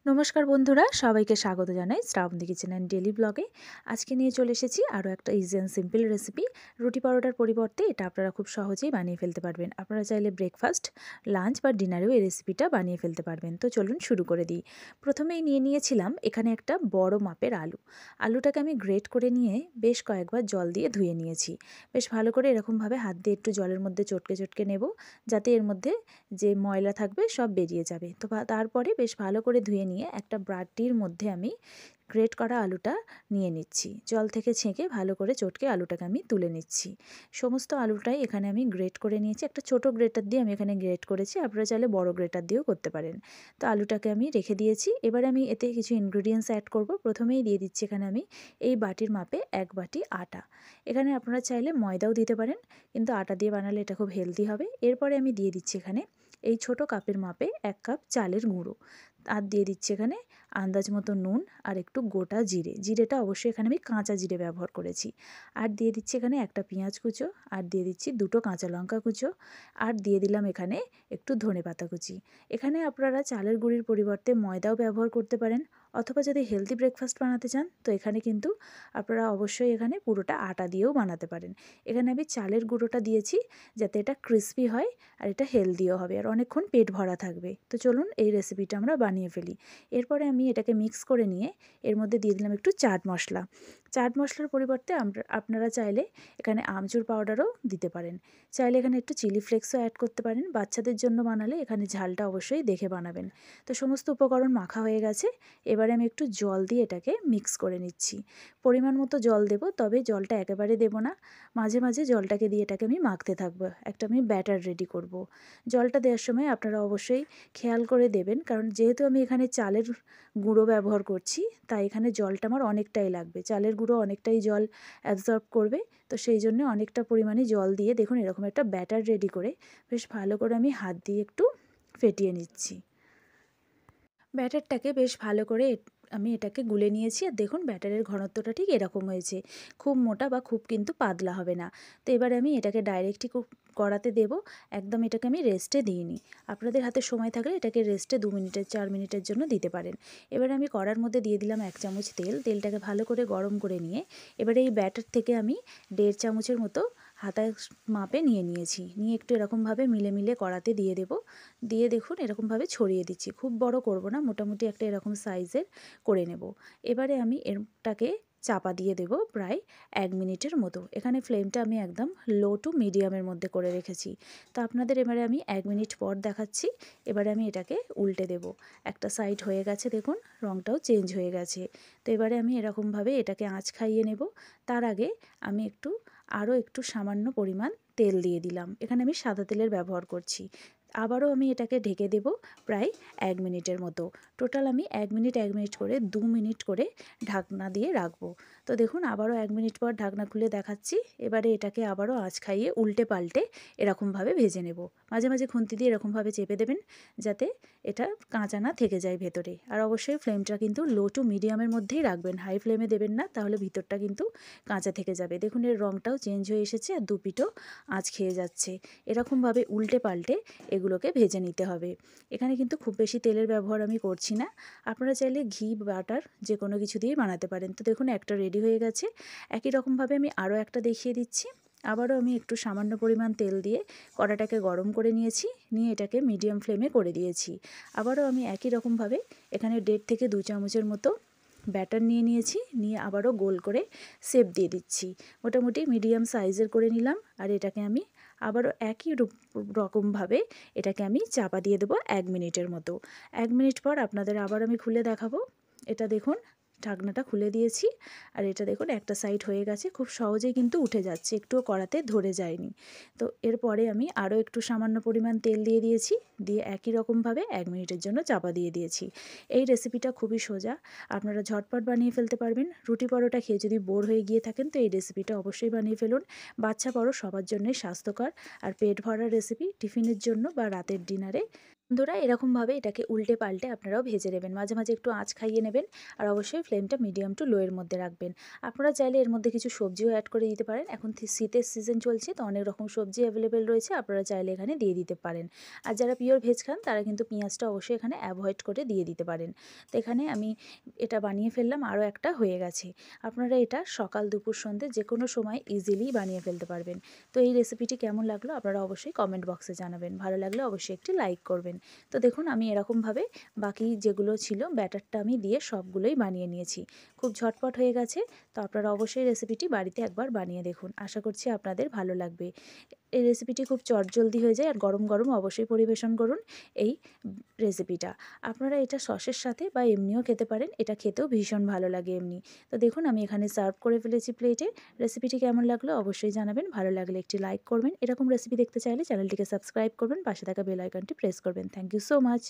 নমস্কার বন্ধুরা, সবাইকে স্বাগত জানাই শ্রাবন্তী কিচেন অ্যান্ড ডেলি ব্লগে। আজকে নিয়ে চলে এসেছি আরও একটা ইজি অ্যান্ড সিম্পল রেসিপি। রুটি পরোটার পরিবর্তে এটা আপনারা খুব সহজেই বানিয়ে ফেলতে পারবেন। আপনারা চাইলে ব্রেকফাস্ট, লাঞ্চ বা ডিনারেও এই রেসিপিটা বানিয়ে ফেলতে পারবেন। তো চলুন শুরু করে দিই। প্রথমেই নিয়েছিলাম এখানে একটা বড় মাপের আলু। আলুটাকে আমি গ্রেট করে নিয়ে বেশ কয়েকবার জল দিয়ে ধুয়ে নিয়েছি। বেশ ভালো করে এরকমভাবে হাত দিয়ে একটু জলের মধ্যে চটকে নেব, যাতে এর মধ্যে যে ময়লা থাকবে সব বেরিয়ে যাবে। তো তারপরে বেশ ভালো করে ধুয়ে নিয়ে একটা বাটির মধ্যে আমি গ্রেট করা আলুটা নিয়ে নিচ্ছি। জল থেকে ছেঁকে ভালো করে চটকে আলুটাকে আমি তুলে নিচ্ছি। সমস্ত আলুটাই এখানে আমি গ্রেট করে নিয়েছি। একটা ছোট গ্রেটার দিয়ে আমি এখানে গ্রেট করেছি, আপনারা চাইলে বড় গ্রেটার দিয়েও করতে পারেন। তো আলুটাকে আমি রেখে দিয়েছি। এবারে আমি এতে কিছু ইনগ্রিডিয়েন্টস অ্যাড করব। প্রথমেই দিয়ে দিচ্ছি এখানে আমি এই বাটির মাপে 1 বাটি আটা। এখানে আপনারা চাইলে ময়দাও দিতে পারেন, কিন্তু আটা দিয়ে বানালে এটা খুব হেলদি হবে। এরপরে আমি দিয়ে দিচ্ছি এখানে এই ছোট কাপের মাপে 1 কাপ চালের গুঁড়ো। আর দিয়ে দিচ্ছি এখানে আন্দাজ মতো নুন আর একটু গোটা জিরে। জিরেটা অবশ্যই এখানে আমি কাঁচা জিরে ব্যবহার করেছি। আর দিয়ে দিচ্ছি এখানে একটা পেঁয়াজ কুচো, আর দিয়ে দিচ্ছি 2টো কাঁচা লঙ্কা কুচো, আর দিয়ে দিলাম এখানে একটু ধনেপাতা কুচি। এখানে আপনারা চালের গুঁড়ির পরিবর্তে ময়দাও ব্যবহার করতে পারেন, অথবা যদি হেলদি ব্রেকফাস্ট বানাতে চান তো এখানে কিন্তু আপনারা অবশ্যই এখানে পুরোটা আটা দিয়েও বানাতে পারেন। এখানে আমি চালের গুঁড়োটা দিয়েছি যাতে এটা ক্রিস্পি হয় আর এটা হেলদিও হবে আর অনেকক্ষণ পেট ভরা থাকবে। তো চলুন এই রেসিপিটা আমরা বানিয়ে ফেলি। এরপরে আমি এটাকে মিক্স করে নিয়ে এর মধ্যে দিয়ে দিলাম একটু চাট মশলা। চাট মশলার পরিবর্তে আপনারা চাইলে এখানে আমচুর পাউডারও দিতে পারেন। চাইলে এখানে একটু চিলি ফ্লেক্সও অ্যাড করতে পারেন। বাচ্চাদের জন্য বানালে এখানে ঝালটা অবশ্যই দেখে বানাবেন। তো সমস্ত উপকরণ মাখা হয়ে গেছে। এবারে আমি একটু জল দিয়ে এটাকে মিক্স করে নিচ্ছি। পরিমাণ মতো জল দেব, তবে জলটা একেবারে দেব না। মাঝে মাঝে জলটাকে দিয়ে এটাকে আমি মাখতে থাকবো। একটা আমি ব্যাটার রেডি করব। জলটা দেওয়ার সময় আপনারা অবশ্যই খেয়াল করে দেবেন, কারণ যেহেতু আমি এখানে চালের গুঁড়ো ব্যবহার করছি, তাই এখানে জলটা আমার অনেকটাই লাগবে। চালের গুঁড়ো অনেকটাই জল অ্যাবজর্ব করবে। তো সেই জন্য অনেকটা পরিমাণে জল দিয়ে দেখুন এরকম একটা ব্যাটার রেডি করে বেশ ভালো করে আমি হাত দিয়ে একটু ফেটিয়ে নিচ্ছি। ব্যাটারটাকে বেশ ভালো করে আমি এটাকে গুলে নিয়েছি। আর দেখুন ব্যাটারের ঘনত্বটা ঠিক এরকম হয়েছে। খুব মোটা বা খুব কিন্তু পাতলা হবে না। তো এবারে আমি এটাকে ডাইরেক্টলি কড়াতে দেব। একদম এটাকে আমি রেস্টে দিইনি। আপনাদের হাতে সময় থাকলে এটাকে রেস্টে 2 মিনিটের 4 মিনিটের জন্য দিতে পারেন। এবারে আমি কড়ার মধ্যে দিয়ে দিলাম 1 চামচ তেল। তেলটাকে ভালো করে গরম করে নিয়ে এবারে এই ব্যাটার থেকে আমি 1.5 চামচের মতো হাতায় মাপে নিয়েছি। নিয়ে একটু এরকমভাবে মিলে কড়াতে দিয়ে দেব। দিয়ে দেখুন এরকমভাবে ছড়িয়ে দিচ্ছি। খুব বড় করব না, মোটামুটি একটা এরকম সাইজের করে নেব। এবারে আমি এটাকে চাপা দিয়ে দেব প্রায় 1 মিনিটের মতো। এখানে ফ্লেমটা আমি একদম লো টু মিডিয়ামের মধ্যে করে রেখেছি। তো আপনাদের এবারে আমি 1 মিনিট পর দেখাচ্ছি। এবারে আমি এটাকে উল্টে দেব। একটা সাইড হয়ে গেছে, দেখুন রঙটাও চেঞ্জ হয়ে গেছে। তো এবারে আমি এরকমভাবে এটাকে আঁচ খাইয়ে নেব। তার আগে আমি আরও একটু সামান্য পরিমাণ তেল দিয়ে দিলাম। এখানে আমি সাদা তেলের ব্যবহার করছি। আবারও আমি এটাকে ঢেকে দেব প্রায় 1 মিনিটের মতো। টোটাল আমি 1 মিনিট করে 2 মিনিট করে ঢাকনা দিয়ে রাখবো। তো দেখুন আবারও 1 মিনিট পর ঢাকনা খুলে দেখাচ্ছি। এবারে এটাকে আবারও আঁচ খাইয়ে উল্টে পাল্টে এরকমভাবে ভেজে নেব। মাঝে মাঝে খুন্তি দিয়ে এরকমভাবে চেপে দেবেন, যাতে এটা কাঁচা না থেকে যায় ভেতরে। আর অবশ্যই ফ্লেমটা কিন্তু লো টু মিডিয়ামের মধ্যেই রাখবেন, হাই ফ্লেমে দেবেন না, তাহলে ভিতরটা কিন্তু কাঁচা থেকে যাবে। দেখুন এর রঙটাও চেঞ্জ হয়ে এসেছে আর দুপিঠও আঁচ খেয়ে যাচ্ছে। এরকমভাবে উল্টে পাল্টে এগুলোকে ভেজে নিতে হবে। এখানে কিন্তু খুব বেশি তেলের ব্যবহার আমি করছি না। আপনারা চাইলে ঘি, বাটার যে কোনো কিছু দিয়েই বানাতে পারেন। তো দেখুন একটা রেডি হয়ে গেছে। একই রকমভাবে আমি আরও একটা দেখিয়ে দিচ্ছি। আবারও আমি একটু সামান্য পরিমাণ তেল দিয়ে কড়াটাকে গরম করে নিয়েছি। নিয়ে এটাকে মিডিয়াম ফ্লেমে করে দিয়েছি। আবারও আমি একই রকমভাবে এখানে 1.5 থেকে 2 চামচের মতো ব্যাটার নিয়েছি। নিয়ে আবারও গোল করে শেপ দিয়ে দিচ্ছি। মোটামুটি মিডিয়াম সাইজের করে নিলাম। আর এটাকে আমি আবারও একই রকমভাবে এটাকে আমি চাপা দিয়ে দেবো 1 মিনিটের মতো। 1 মিনিট পর আপনাদের আবার আমি খুলে দেখাবো। এটা দেখুন ঢাকনাটা খুলে দিয়েছি। আর এটা দেখুন একটা সাইড হয়ে গেছে, খুব সহজেই কিন্তু উঠে যাচ্ছে, একটুও কড়াতে ধরে যায়নি। তো এরপরে আমি আরও একটু সামান্য পরিমাণ তেল দিয়ে দিয়েছি। দিয়ে একই রকমভাবে 1 মিনিটের জন্য চাপা দিয়ে দিয়েছি। এই রেসিপিটা খুবই সোজা, আপনারা ঝটপট বানিয়ে ফেলতে পারবেন। রুটি পরোটা খেয়ে যদি বোর হয়ে গিয়ে থাকেন তো এই রেসিপিটা অবশ্যই বানিয়ে ফেলুন। বাচ্চা বড় সবার জন্যই স্বাস্থ্যকর আর পেট ভরার রেসিপি। টিফিনের জন্য বা রাতের ডিনারে বন্ধুরা এরকমভাবে এটাকে উল্টে পাল্টে আপনারাও ভেজে নেবেন। মাঝে, মাঝে একটু আঁচ খাইয়ে নেবেন আর অবশ্যই ফ্লেমটা মিডিয়াম টু লো এর মধ্যে রাখবেন। আপনারা চাইলে এর মধ্যে কিছু সবজিও অ্যাড করে দিতে পারেন। এখন শীতের সিজন চলছে তো অনেক রকম সবজি অ্যাভেলেবেল রয়েছে। আপনারা চাইলে এখানে দিয়ে দিতে পারেন। আর যারা পিওর ভেজ খান তারা কিন্তু পেঁয়াজটা অবশ্যই এখানে এভয়েড করে দিয়ে দিতে পারেন। তো এখানে আমি এটা বানিয়ে ফেললাম, আরও একটা হয়ে গেছে। আপনারা এটা সকাল, দুপুর, সন্ধ্যে যেকোনো সময় ইজিলি বানিয়ে ফেলতে পারবেন। তো এই রেসিপিটি কেমন লাগলো আপনারা অবশ্যই কমেন্ট বক্সে জানাবেন। ভালো লাগলে অবশ্যই একটি লাইক করবেন। তো দেখুন আমি এরকমভাবে বাকি যেগুলো ছিল ব্যাটারটা আমি দিয়ে সবগুলোই বানিয়ে নিয়েছি। খুব ঝটপট হয়ে গেছে। তো আপনারা অবশ্যই রেসিপিটি বাড়িতে একবার বানিয়ে দেখুন। আশা করছি আপনাদের ভালো লাগবে। এই রেসিপিটি খুব চটজলদি হয়ে যায় আর গরম, গরম অবশ্যই পরিবেশন করুন এই রেসিপিটা। আপনারা এটা সসের সাথে বা এমনিও খেতে পারেন। এটা খেতেও ভীষণ ভালো লাগে এমনি। তো দেখুন আমি এখানে সার্ভ করে ফেলেছি প্লেটে। রেসিপিটি কেমন লাগলো অবশ্যই জানাবেন। ভালো লাগলে একটি লাইক করবেন। এরকম রেসিপি দেখতে চাইলে চ্যানেলটিকে সাবস্ক্রাইব করবেন। পাশে থাকা বেল আইকনটি প্রেস করবেন। Thank you so much.